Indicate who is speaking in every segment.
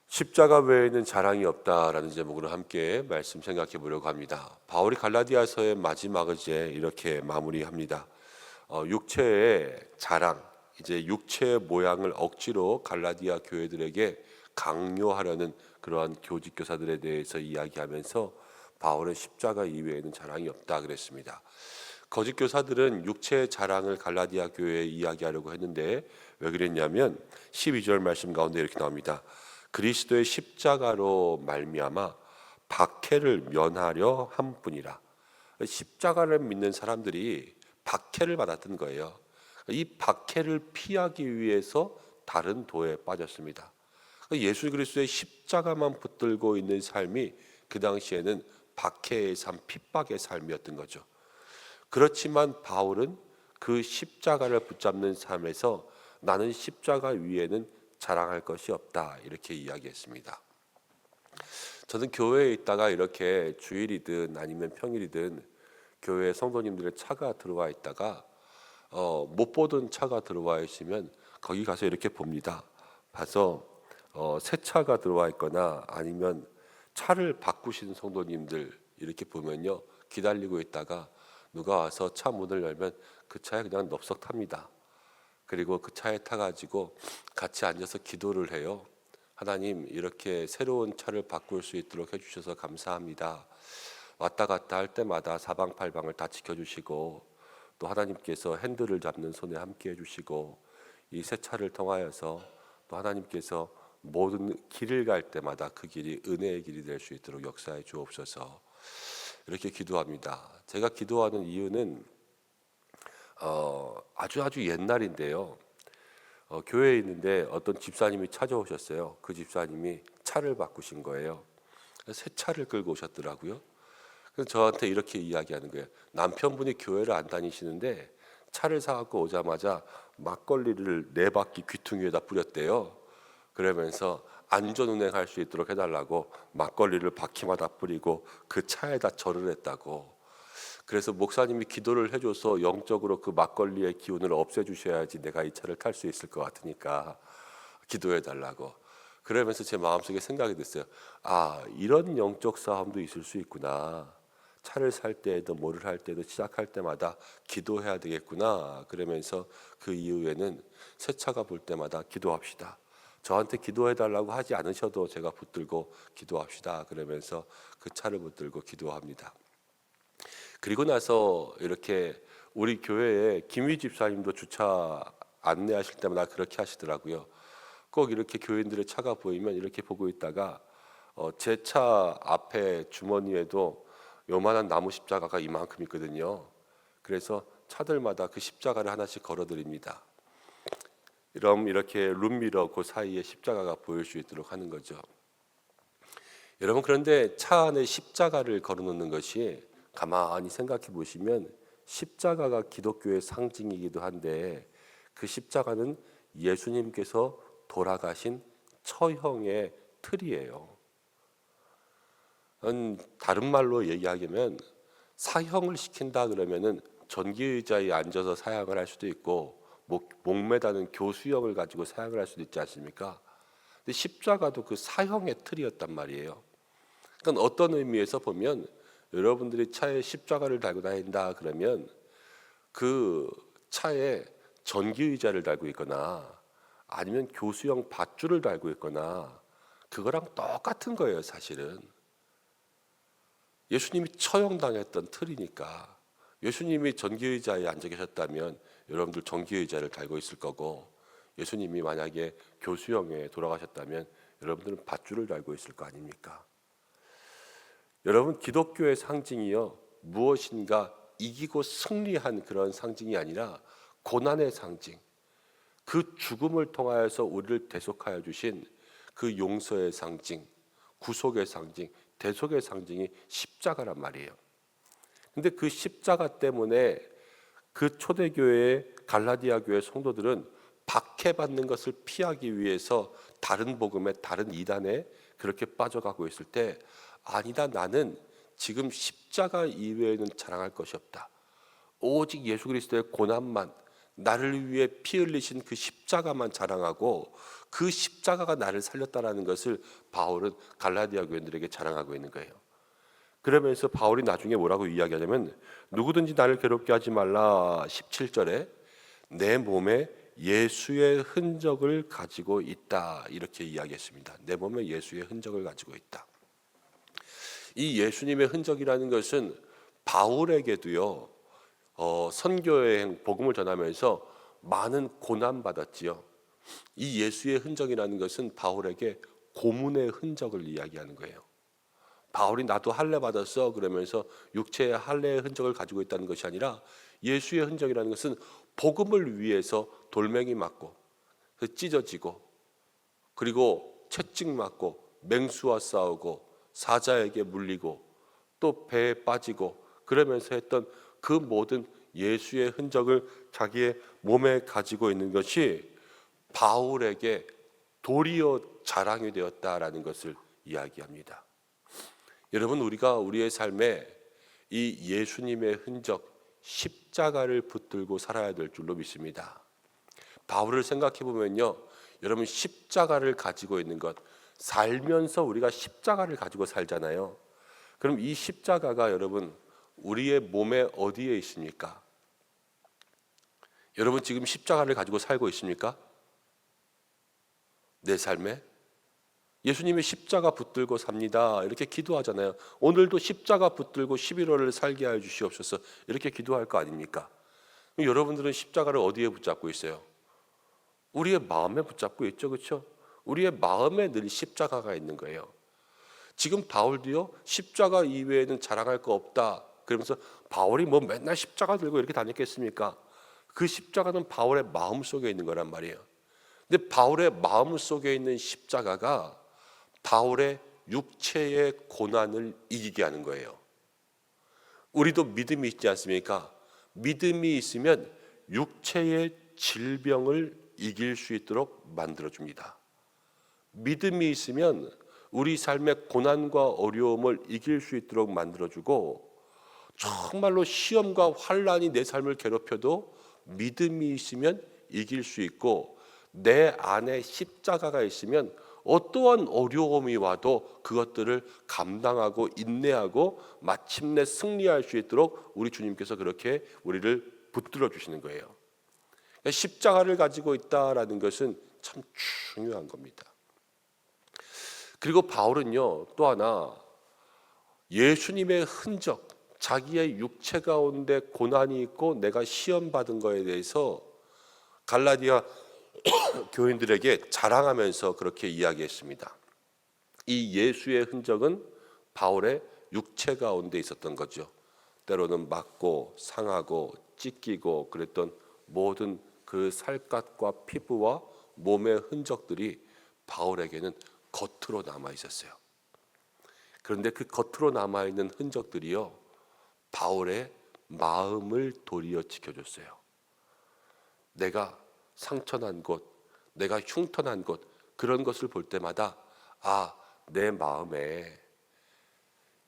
Speaker 1: 십자가 외에는 자랑이 없다라는 제목으로 함께 말씀 생각해 보려고 합니다. 바울이 갈라디아서의 마지막을 이제 이렇게 마무리합니다. 육체의 자랑, 이제 육체의 모양을 억지로 갈라디아 교회들에게 강요하려는 그러한 교직 교사들에 대해서 이야기하면서 바울은 십자가 이외에는 자랑이 없다 그랬습니다. 거짓 교사들은 육체의 자랑을 갈라디아 교회에 이야기하려고 했는데 왜 그랬냐면 12절 말씀 가운데 이렇게 나옵니다. 그리스도의 십자가로 말미암아 박해를 면하려 함뿐이라. 십자가를 믿는 사람들이 박해를 받았던 거예요. 이 박해를 피하기 위해서 다른 도에 빠졌습니다. 예수 그리스도의 십자가만 붙들고 있는 삶이 그 당시에는 박해의 삶, 핍박의 삶이었던 거죠. 그렇지만 바울은 그 십자가를 붙잡는 삶에서 나는 십자가 위에는 자랑할 것이 없다 이렇게 이야기했습니다. 저는 교회에 있다가 이렇게 주일이든 아니면 평일이든 교회 성도님들의 차가 들어와 있다가 못 보던 차가 들어와 있으면 거기 가서 이렇게 봅니다. 봐서 새 차가 들어와 있거나 아니면 차를 바꾸신 성도님들 이렇게 보면요, 기다리고 있다가 누가 와서 차 문을 열면 그 차에 그냥 넙석 탑니다. 그리고 그 차에 타가지고 같이 앉아서 기도를 해요. 하나님, 이렇게 새로운 차를 바꿀 수 있도록 해주셔서 감사합니다. 왔다 갔다 할 때마다 사방팔방을 다 지켜주시고 또 하나님께서 핸들을 잡는 손에 함께 해주시고 이 새 차를 통하여서 또 하나님께서 모든 길을 갈 때마다 그 길이 은혜의 길이 될 수 있도록 역사해 주옵소서. 이렇게 기도합니다. 제가 기도하는 이유는 아주 옛날인데요. 교회에 있는데 어떤 집사님이 찾아오셨어요. 그 집사님이 차를 바꾸신 거예요. 새 차를 끌고 오셨더라고요. 그래서 저한테 이렇게 이야기하는 거예요. 남편분이 교회를 안 다니시는데 차를 사갖고 오자마자 막걸리를 4바퀴 귀퉁이에다 뿌렸대요. 그러면서 안전운행할 수 있도록 해달라고 막걸리를 바퀴마다 뿌리고 그 차에다 절을 했다고. 그래서 목사님이 기도를 해줘서 영적으로 그 막걸리의 기운을 없애주셔야지 내가 이 차를 탈 수 있을 것 같으니까 기도해달라고. 그러면서 제 마음속에 생각이 됐어요. 아, 이런 영적 싸움도 있을 수 있구나. 차를 살 때에도 뭐를 할 때도 시작할 때마다 기도해야 되겠구나. 그러면서 그 이후에는 새 차가 볼 때마다 기도합시다. 저한테 기도해달라고 하지 않으셔도 제가 붙들고 기도합시다. 그러면서 그 차를 붙들고 기도합니다. 그리고 나서 이렇게 우리 교회에 김희 집사님도 주차 안내하실 때마다 그렇게 하시더라고요. 꼭 이렇게 교인들의 차가 보이면 이렇게 보고 있다가 제 차 앞에 주머니에도 요만한 나무 십자가가 이만큼 있거든요. 그래서 차들마다 그 십자가를 하나씩 걸어드립니다. 이렇게 룸미러 그 사이에 십자가가 보일 수 있도록 하는 거죠. 여러분, 그런데 차 안에 십자가를 걸어놓는 것이 가만히 생각해 보시면 십자가가 기독교의 상징이기도 한데 그 십자가는 예수님께서 돌아가신 처형의 틀이에요. 다른 말로 얘기하면 사형을 시킨다 그러면은 전기의자에 앉아서 사형을 할 수도 있고 목매다는 교수형을 가지고 사형을 할 수도 있지 않습니까? 근데 십자가도 그 사형의 틀이었단 말이에요. 그러니까 어떤 의미에서 보면 여러분들이 차에 십자가를 달고 다닌다 그러면 그 차에 전기의자를 달고 있거나 아니면 교수형 밧줄을 달고 있거나 그거랑 똑같은 거예요, 사실은. 예수님이 처형당했던 틀이니까. 예수님이 전기의자에 앉아 계셨다면 여러분들 전기의자를 달고 있을 거고, 예수님이 만약에 교수형에 돌아가셨다면 여러분들은 밧줄을 달고 있을 거 아닙니까? 여러분, 기독교의 상징이요, 무엇인가 이기고 승리한 그런 상징이 아니라 고난의 상징, 그 죽음을 통하여서 우리를 대속하여 주신 그 용서의 상징, 구속의 상징, 대속의 상징이 십자가란 말이에요. 근데 그 십자가 때문에 그 초대교회의 갈라디아 교회 성도들은 박해받는 것을 피하기 위해서 다른 복음에, 다른 이단에 그렇게 빠져가고 있을 때, 아니다, 나는 지금 십자가 이외에는 자랑할 것이 없다. 오직 예수 그리스도의 고난만, 나를 위해 피 흘리신 그 십자가만 자랑하고 그 십자가가 나를 살렸다라는 것을 바울은 갈라디아 교인들에게 자랑하고 있는 거예요. 그러면서 바울이 나중에 뭐라고 이야기하냐면 누구든지 나를 괴롭게 하지 말라 17절에 내 몸에 예수의 흔적을 가지고 있다 이렇게 이야기했습니다. 내 몸에 예수의 흔적을 가지고 있다. 이 예수님의 흔적이라는 것은 바울에게도요 선교여행 복음을 전하면서 많은 고난 받았지요. 이 예수의 흔적이라는 것은 바울에게 고문의 흔적을 이야기하는 거예요. 바울이 나도 할례 받았어 그러면서 육체의 할례의 흔적을 가지고 있다는 것이 아니라 예수의 흔적이라는 것은 복음을 위해서 돌멩이 맞고 찢어지고 그리고 채찍 맞고 맹수와 싸우고 사자에게 물리고 또 배에 빠지고 그러면서 했던 그 모든 예수의 흔적을 자기의 몸에 가지고 있는 것이 바울에게 도리어 자랑이 되었다라는 것을 이야기합니다. 여러분 우리가 우리의 삶에 이 예수님의 흔적 십자가를 붙들고 살아야 될 줄로 믿습니다. 바울을 생각해 보면요 여러분 십자가를 가지고 있는 것 살면서 우리가 십자가를 가지고 살잖아요. 그럼 이 십자가가 여러분 우리의 몸에 어디에 있습니까? 여러분 지금 십자가를 가지고 살고 있습니까? 내 삶에? 예수님이 십자가 붙들고 삽니다 이렇게 기도하잖아요. 오늘도 십자가 붙들고 11월을 살게 하여 주시옵소서 이렇게 기도할 거 아닙니까? 여러분들은 십자가를 어디에 붙잡고 있어요? 우리의 마음에 붙잡고 있죠, 그렇죠? 우리의 마음에 늘 십자가가 있는 거예요. 지금 바울도요 십자가 이외에는 자랑할 거 없다 그러면서 바울이 뭐 맨날 십자가 들고 이렇게 다녔겠습니까? 그 십자가는 바울의 마음 속에 있는 거란 말이에요. 근데 바울의 마음 속에 있는 십자가가 바울의 육체의 고난을 이기게 하는 거예요. 우리도 믿음이 있지 않습니까? 믿음이 있으면 육체의 질병을 이길 수 있도록 만들어줍니다. 믿음이 있으면 우리 삶의 고난과 어려움을 이길 수 있도록 만들어주고 정말로 시험과 환난이 내 삶을 괴롭혀도 믿음이 있으면 이길 수 있고 내 안에 십자가가 있으면 어떠한 어려움이 와도 그것들을 감당하고 인내하고 마침내 승리할 수 있도록 우리 주님께서 그렇게 우리를 붙들어 주시는 거예요. 십자가를 가지고 있다라는 것은 참 중요한 겁니다. 그리고 바울은요 또 하나 예수님의 흔적 자기의 육체 가운데 고난이 있고 내가 시험 받은 거에 대해서 갈라디아 교인들에게 자랑하면서 그렇게 이야기했습니다. 이 예수의 흔적은 바울의 육체 가운데 있었던 거죠. 때로는 맞고 상하고 찢기고 그랬던 모든 그 살갗과 피부와 몸의 흔적들이 바울에게는 겉으로 남아 있었어요. 그런데 그 겉으로 남아 있는 흔적들이요 바울의 마음을 도리어 지켜줬어요. 내가 상처난 곳, 내가 흉터난 곳 그런 것을 볼 때마다 아, 내 마음에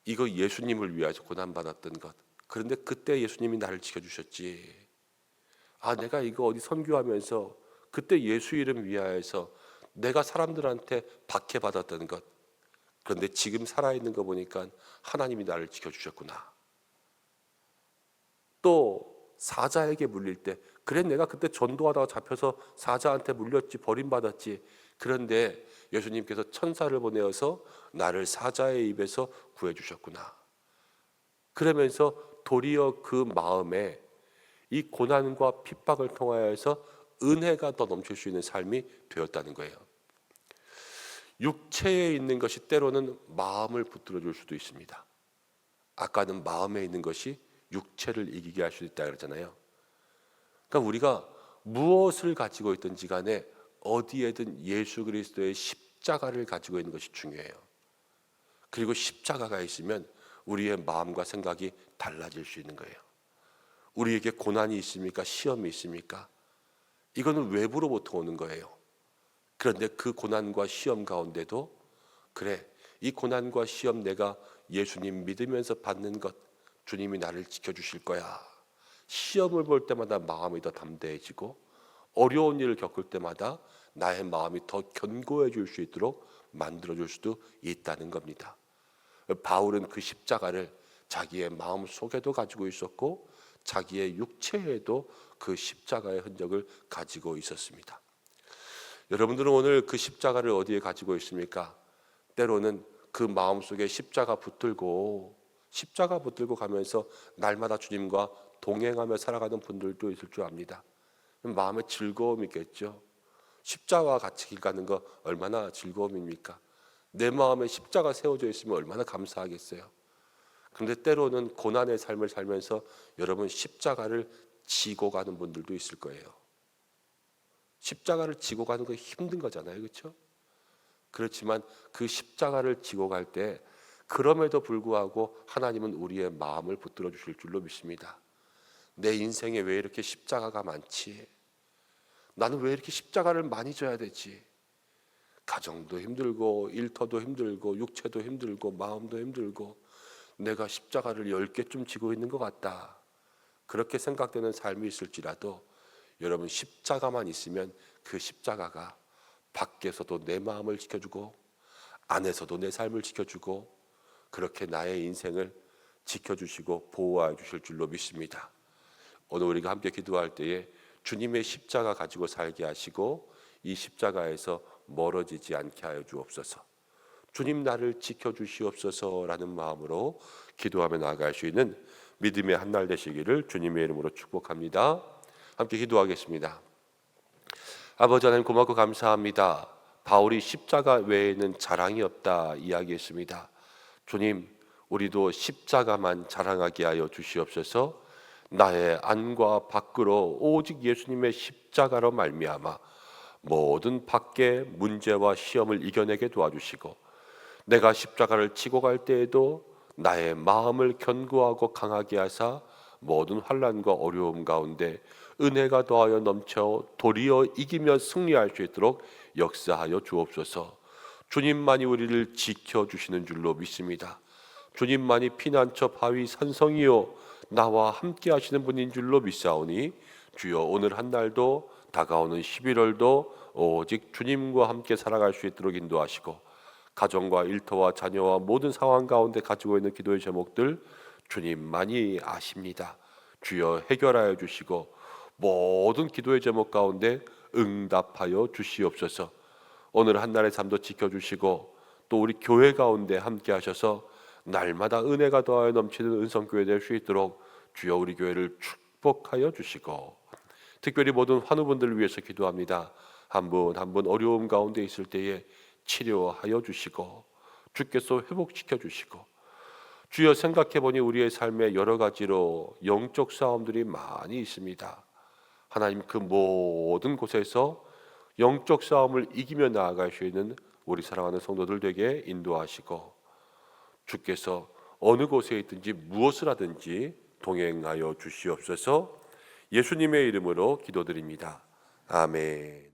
Speaker 1: 이거 예수님을 위해서 고난받았던 것 그런데 그때 예수님이 나를 지켜주셨지. 아, 내가 이거 어디 선교하면서 그때 예수 이름 위하여서 내가 사람들한테 박해받았던 것 그런데 지금 살아있는 거 보니까 하나님이 나를 지켜주셨구나. 또 사자에게 물릴 때 그래 내가 그때 전도하다가 잡혀서 사자한테 물렸지 버림받았지. 그런데 예수님께서 천사를 보내어서 나를 사자의 입에서 구해주셨구나. 그러면서 도리어 그 마음에 이 고난과 핍박을 통하여서 은혜가 더 넘칠 수 있는 삶이 되었다는 거예요. 육체에 있는 것이 때로는 마음을 붙들어 줄 수도 있습니다. 아까는 마음에 있는 것이 육체를 이기게 할 수 있다 그랬잖아요. 그러니까 우리가 무엇을 가지고 있든지 간에 어디에든 예수 그리스도의 십자가를 가지고 있는 것이 중요해요. 그리고 십자가가 있으면 우리의 마음과 생각이 달라질 수 있는 거예요. 우리에게 고난이 있습니까? 시험이 있습니까? 이거는 외부로부터 오는 거예요. 그런데 그 고난과 시험 가운데도 그래 이 고난과 시험 내가 예수님 믿으면서 받는 것 주님이 나를 지켜주실 거야. 시험을 볼 때마다 마음이 더 담대해지고 어려운 일을 겪을 때마다 나의 마음이 더 견고해질 수 있도록 만들어줄 수도 있다는 겁니다. 바울은 그 십자가를 자기의 마음 속에도 가지고 있었고 자기의 육체에도 그 십자가의 흔적을 가지고 있었습니다. 여러분들은 오늘 그 십자가를 어디에 가지고 있습니까? 때로는 그 마음속에 십자가 붙들고 가면서 날마다 주님과 동행하며 살아가는 분들도 있을 줄 압니다. 마음의 즐거움이 있겠죠. 십자가와 같이 길 가는 거 얼마나 즐거움입니까? 내 마음에 십자가 세워져 있으면 얼마나 감사하겠어요. 그런데 때로는 고난의 삶을 살면서 여러분 십자가를 지고 가는 분들도 있을 거예요. 십자가를 지고 가는 거 힘든 거잖아요, 그렇죠? 그렇지만 그 십자가를 지고 갈 때 그럼에도 불구하고 하나님은 우리의 마음을 붙들어 주실 줄로 믿습니다. 내 인생에 왜 이렇게 십자가가 많지? 나는 왜 이렇게 십자가를 많이 져야 되지? 가정도 힘들고 일터도 힘들고 육체도 힘들고 마음도 힘들고 내가 십자가를 10개쯤 지고 있는 것 같다. 그렇게 생각되는 삶이 있을지라도 여러분 십자가만 있으면 그 십자가가 밖에서도 내 마음을 지켜주고 안에서도 내 삶을 지켜주고 그렇게 나의 인생을 지켜주시고 보호해 주실 줄로 믿습니다. 오늘 우리가 함께 기도할 때에 주님의 십자가 가지고 살게 하시고 이 십자가에서 멀어지지 않게 하여 주옵소서. 주님 나를 지켜주시옵소서라는 마음으로 기도하며 나아갈 수 있는 믿음의 한날 되시기를 주님의 이름으로 축복합니다. 함께 기도하겠습니다. 아버지 하나님 고맙고 감사합니다. 바울이 십자가 외에는 자랑이 없다 이야기했습니다. 주님, 우리도 십자가만 자랑하게 하여 주시옵소서. 나의 안과 밖으로 오직 예수님의 십자가로 말미암아 모든 밖의 문제와 시험을 이겨내게 도와주시고 내가 십자가를 지고 갈 때에도 나의 마음을 견고하고 강하게 하사 모든 환난과 어려움 가운데 은혜가 더하여 넘쳐 도리어 이기며 승리할 수 있도록 역사하여 주옵소서. 주님만이 우리를 지켜주시는 줄로 믿습니다. 주님만이 피난처 바위 산성이요 나와 함께 하시는 분인 줄로 믿사오니 주여 오늘 한 날도 다가오는 11월도 오직 주님과 함께 살아갈 수 있도록 인도하시고 가정과 일터와 자녀와 모든 상황 가운데 가지고 있는 기도의 제목들 주님만이 아십니다. 주여 해결하여 주시고 모든 기도의 제목 가운데 응답하여 주시옵소서. 오늘 한 날의 삶도 지켜주시고 또 우리 교회 가운데 함께 하셔서 날마다 은혜가 더하여 넘치는 은성교회 될 수 있도록 주여 우리 교회를 축복하여 주시고 특별히 모든 환우분들을 위해서 기도합니다. 한 분 한 분 어려움 가운데 있을 때에 치료하여 주시고 주께서 회복시켜 주시고 주여 생각해보니 우리의 삶에 여러 가지로 영적 싸움들이 많이 있습니다. 하나님 그 모든 곳에서 영적 싸움을 이기며 나아갈 수 있는 우리 사랑하는 성도들 되게 인도하시고 주께서 어느 곳에 있든지 무엇을 하든지 동행하여 주시옵소서. 예수님의 이름으로 기도드립니다. 아멘.